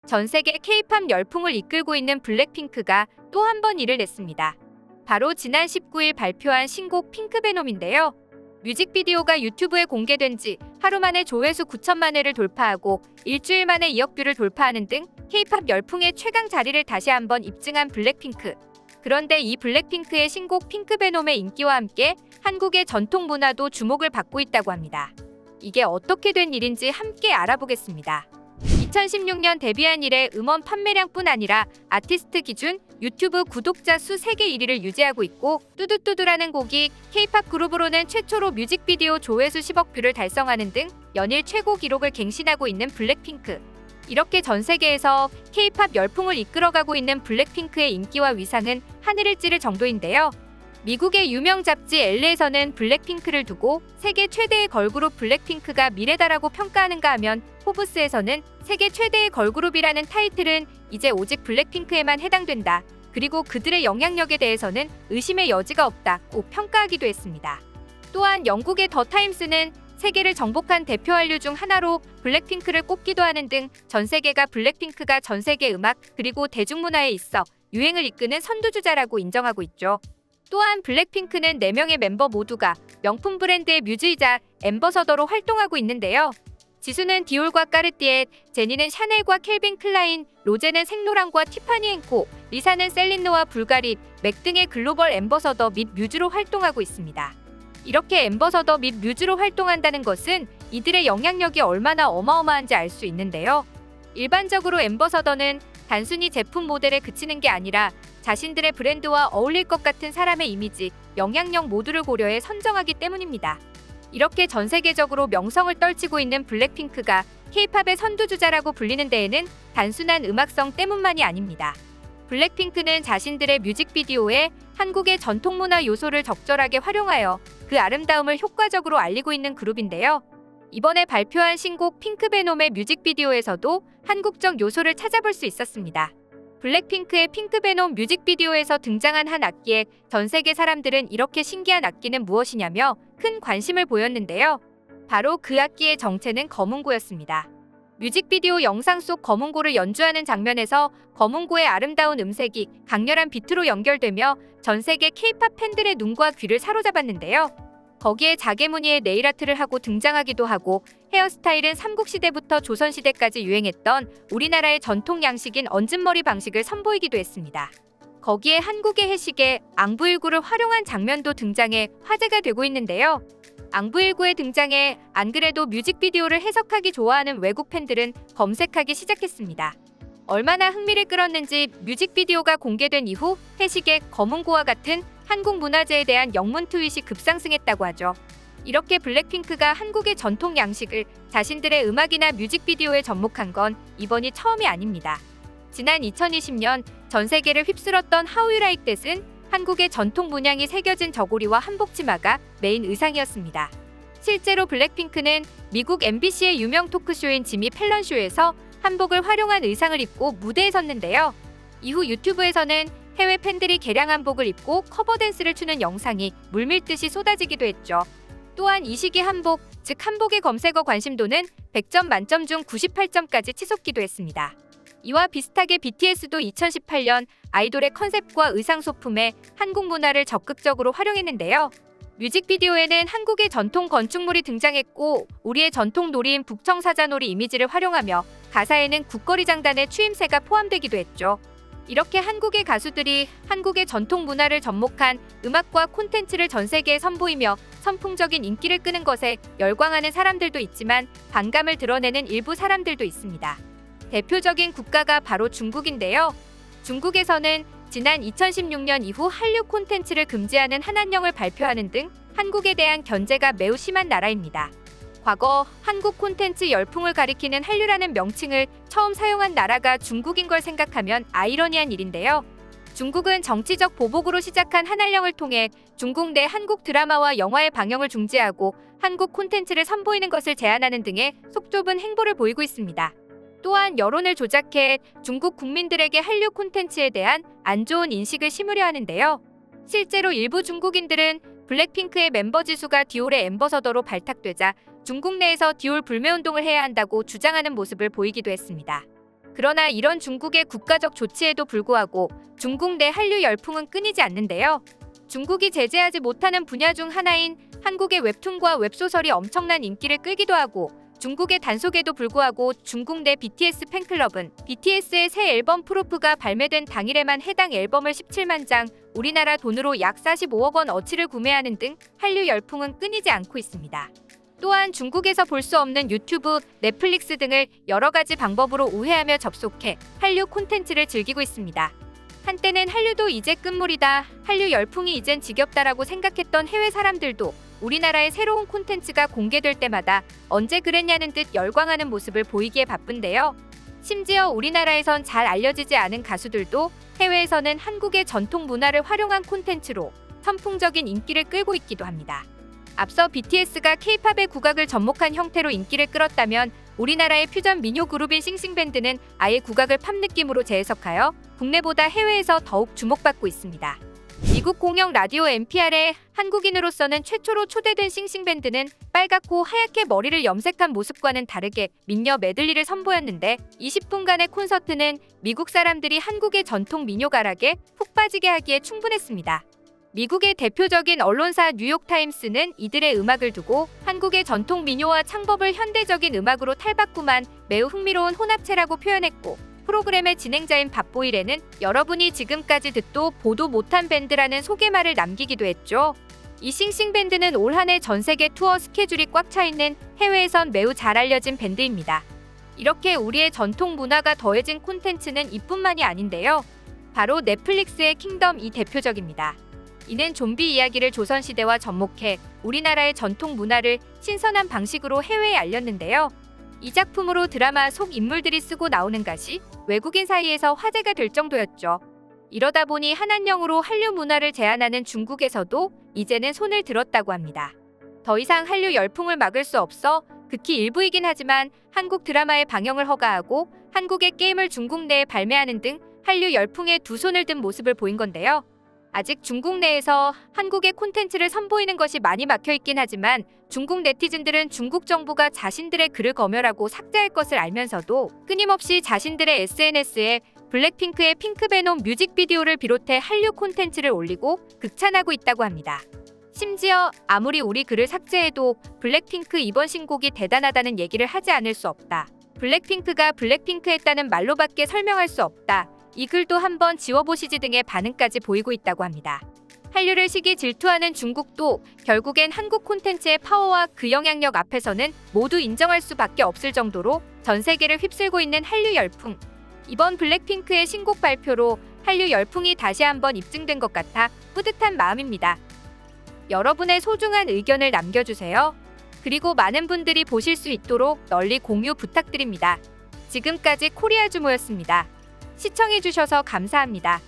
전 세계 K-팝 열풍을 이끌고 있는 블랙핑크가 또 한 번 일을 냈습니다. 바로 지난 19일 발표한 신곡 핑크베놈인데요. 뮤직비디오가 유튜브에 공개된 지 하루 만에 조회수 9천만 회를 돌파하고 일주일 만에 2억 뷰를 돌파하는 등 K-팝 열풍의 최강 자리를 다시 한번 입증한 블랙핑크. 그런데 이 블랙핑크의 신곡 핑크베놈의 인기와 함께 한국의 전통 문화도 주목을 받고 있다고 합니다. 이게 어떻게 된 일인지 함께 알아보겠습니다. 2016년 데뷔한 이래 음원 판매량뿐 아니라 아티스트 기준 유튜브 구독자 수 세계 1위를 유지하고 있고, 뚜두뚜두라는 곡이 K-팝 그룹으로는 최초로 뮤직비디오 조회수 10억 뷰를 달성하는 등 연일 최고 기록을 갱신하고 있는 블랙핑크. 이렇게 전 세계에서 K-팝 열풍을 이끌어가고 있는 블랙핑크의 인기와 위상은 하늘을 찌를 정도인데요. 미국의 유명 잡지 엘레에서는 블랙핑크를 두고 세계 최대의 걸그룹 블랙핑크가 미래다라고 평가하는가 하면, 포브스에서는 세계 최대의 걸그룹이라는 타이틀은 이제 오직 블랙핑크에만 해당된다. 그리고 그들의 영향력에 대해서는 의심의 여지가 없다고 평가하기도 했습니다. 또한 영국의 더 타임스는 세계를 정복한 대표 한류 중 하나로 블랙핑크를 꼽기도 하는 등 전 세계가 블랙핑크가 전 세계 음악 그리고 대중문화에 있어 유행을 이끄는 선두주자라고 인정하고 있죠. 또한 블랙핑크는 4명의 멤버 모두가 명품 브랜드의 뮤즈이자 앰버서더로 활동하고 있는데요. 지수는 디올과 까르띠에, 제니는 샤넬과 캘빈 클라인, 로제는 생로랑과 티파니 앤코, 리사는 셀린느와 불가리, 맥 등의 글로벌 앰버서더 및 뮤즈로 활동하고 있습니다. 이렇게 앰버서더 및 뮤즈로 활동한다는 것은 이들의 영향력이 얼마나 어마어마한지 알 수 있는데요. 일반적으로 앰버서더는 단순히 제품 모델에 그치는 게 아니라 자신들의 브랜드와 어울릴 것 같은 사람의 이미지, 영향력 모두를 고려해 선정하기 때문입니다. 이렇게 전 세계적으로 명성을 떨치고 있는 블랙핑크가 K-팝의 선두주자라고 불리는 데에는 단순한 음악성 때문만이 아닙니다. 블랙핑크는 자신들의 뮤직비디오에 한국의 전통문화 요소를 적절하게 활용하여 그 아름다움을 효과적으로 알리고 있는 그룹인데요. 이번에 발표한 신곡 핑크베놈의 뮤직비디오에서도 한국적 요소를 찾아볼 수 있었습니다. 블랙핑크의 핑크베놈 뮤직비디오에서 등장한 한 악기에 전 세계 사람들은 이렇게 신기한 악기는 무엇이냐며 큰 관심을 보였는데요. 바로 그 악기의 정체는 거문고였습니다. 뮤직비디오 영상 속 거문고를 연주하는 장면에서 거문고의 아름다운 음색이 강렬한 비트로 연결되며 전 세계 K-팝 팬들의 눈과 귀를 사로잡았는데요. 거기에 자개무늬의 네일아트를 하고 등장하기도 하고, 헤어스타일은 삼국시대부터 조선시대까지 유행했던 우리나라의 전통 양식인 얹은머리 방식을 선보이기도 했습니다. 거기에 한국의 해시계 앙부일구를 활용한 장면도 등장해 화제가 되고 있는데요. 앙부일구의 등장에 안 그래도 뮤직비디오를 해석하기 좋아하는 외국 팬들은 검색하기 시작했습니다. 얼마나 흥미를 끌었는지 뮤직비디오가 공개된 이후 해시계 거문고와 같은 한국 문화재에 대한 영문 트윗이 급상승했다고 하죠. 이렇게 블랙핑크가 한국의 전통 양식을 자신들의 음악이나 뮤직비디오에 접목한 건 이번이 처음이 아닙니다. 지난 2020년 전 세계를 휩쓸었던 How You Like That은 한국의 전통 문양이 새겨진 저고리와 한복치마가 메인 의상이었습니다. 실제로 블랙핑크는 미국 MBC의 유명 토크쇼인 지미 펠런 쇼에서 한복을 활용한 의상을 입고 무대에 섰는데요. 이후 유튜브에서는 해외 팬들이 개량 한복을 입고 커버 댄스를 추는 영상이 물밀듯이 쏟아지기도 했죠. 또한 이 시기 한복, 즉 한복의 검색어 관심도는 100점 만점 중 98점까지 치솟기도 했습니다. 이와 비슷하게 BTS도 2018년 아이돌의 컨셉과 의상 소품에 한국 문화를 적극적으로 활용했는데요. 뮤직비디오에는 한국의 전통 건축물이 등장했고, 우리의 전통 놀이인 북청사자놀이 이미지를 활용하며 가사에는 국거리 장단의 추임새가 포함되기도 했죠. 이렇게 한국의 가수들이 한국의 전통 문화를 접목한 음악과 콘텐츠를 전 세계에 선보이며 선풍적인 인기를 끄는 것에 열광하는 사람들도 있지만 반감을 드러내는 일부 사람들도 있습니다. 대표적인 국가가 바로 중국인데요. 중국에서는 지난 2016년 이후 한류 콘텐츠를 금지하는 한한령을 발표하는 등 한국에 대한 견제가 매우 심한 나라입니다. 과거 한국 콘텐츠 열풍을 가리키는 한류라는 명칭을 처음 사용한 나라가 중국인 걸 생각하면 아이러니한 일인데요. 중국은 정치적 보복으로 시작한 한한령을 통해 중국 내 한국 드라마와 영화의 방영을 중지하고 한국 콘텐츠를 선보이는 것을 제한하는 등의 속 좁은 행보를 보이고 있습니다. 또한 여론을 조작해 중국 국민들에게 한류 콘텐츠에 대한 안 좋은 인식을 심으려 하는데요. 실제로 일부 중국인들은 블랙핑크의 멤버 지수가 디올의 앰버서더로 발탁되자 중국 내에서 디올 불매운동을 해야 한다고 주장하는 모습을 보이기도 했습니다. 그러나 이런 중국의 국가적 조치에도 불구하고 중국 내 한류 열풍은 끊이지 않는데요. 중국이 제재하지 못하는 분야 중 하나인 한국의 웹툰과 웹소설이 엄청난 인기를 끌기도 하고, 중국의 단속에도 불구하고 중국 내 BTS 팬클럽은 BTS의 새 앨범 프로프가 발매된 당일에만 해당 앨범을 17만 장, 우리나라 돈으로 약 45억 원 어치를 구매하는 등 한류 열풍은 끊이지 않고 있습니다. 또한 중국에서 볼 수 없는 유튜브, 넷플릭스 등을 여러 가지 방법으로 우회하며 접속해 한류 콘텐츠를 즐기고 있습니다. 한때는 한류도 이제 끝물이다, 한류 열풍이 이젠 지겹다라고 생각했던 해외 사람들도 우리나라의 새로운 콘텐츠가 공개될 때마다 언제 그랬냐는 듯 열광하는 모습을 보이기에 바쁜데요. 심지어 우리나라에선 잘 알려지지 않은 가수들도 해외에서는 한국의 전통 문화를 활용한 콘텐츠로 선풍적인 인기를 끌고 있기도 합니다. 앞서 BTS가 K-팝의 국악을 접목한 형태로 인기를 끌었다면, 우리나라의 퓨전 민요 그룹인 싱싱밴드는 아예 국악을 팝 느낌으로 재해석하여 국내보다 해외에서 더욱 주목받고 있습니다. 미국 공영 라디오 NPR에 한국인으로서는 최초로 초대된 싱싱밴드는 빨갛고 하얗게 머리를 염색한 모습과는 다르게 민요 메들리를 선보였는데, 20분간의 콘서트는 미국 사람들이 한국의 전통 민요 가락에 푹 빠지게 하기에 충분했습니다. 미국의 대표적인 언론사 뉴욕타임스는 이들의 음악을 두고 한국의 전통 민요와 창법을 현대적인 음악으로 탈바꿈한 매우 흥미로운 혼합체라고 표현했고, 프로그램의 진행자인 밥보일에는 여러분이 지금까지 듣도 보도 못한 밴드라는 소개말을 남기기도 했죠. 이 싱싱밴드는 올 한 해 전 세계 투어 스케줄이 꽉 차 있는 해외에선 매우 잘 알려진 밴드입니다. 이렇게 우리의 전통 문화가 더해진 콘텐츠는 이뿐만이 아닌데요. 바로 넷플릭스의 킹덤이 대표적입니다. 이는 좀비 이야기를 조선시대와 접목해 우리나라의 전통 문화를 신선한 방식으로 해외에 알렸는데요. 이 작품으로 드라마 속 인물들이 쓰고 나오는 것이 외국인 사이에서 화제가 될 정도였죠. 이러다 보니 한한령으로 한류 문화를 제한하는 중국에서도 이제는 손을 들었다고 합니다. 더 이상 한류 열풍을 막을 수 없어 극히 일부이긴 하지만 한국 드라마의 방영을 허가하고 한국의 게임을 중국 내에 발매하는 등 한류 열풍에 두 손을 든 모습을 보인 건데요. 아직 중국 내에서 한국의 콘텐츠를 선보이는 것이 많이 막혀있긴 하지만, 중국 네티즌들은 중국 정부가 자신들의 글을 검열하고 삭제할 것을 알면서도 끊임없이 자신들의 SNS에 블랙핑크의 핑크베놈 뮤직비디오를 비롯해 한류 콘텐츠를 올리고 극찬하고 있다고 합니다. 심지어 아무리 우리 글을 삭제해도 블랙핑크 이번 신곡이 대단하다는 얘기를 하지 않을 수 없다, 블랙핑크가 블랙핑크했다는 말로밖에 설명할 수 없다, 이 글도 한번 지워보시지 등의 반응까지 보이고 있다고 합니다. 한류를 시기 질투하는 중국도 결국엔 한국 콘텐츠의 파워와 그 영향력 앞에서는 모두 인정할 수밖에 없을 정도로 전 세계를 휩쓸고 있는 한류 열풍. 이번 블랙핑크의 신곡 발표로 한류 열풍이 다시 한번 입증된 것 같아 뿌듯한 마음입니다. 여러분의 소중한 의견을 남겨주세요. 그리고 많은 분들이 보실 수 있도록 널리 공유 부탁드립니다. 지금까지 코리아주모였습니다. 시청해주셔서 감사합니다.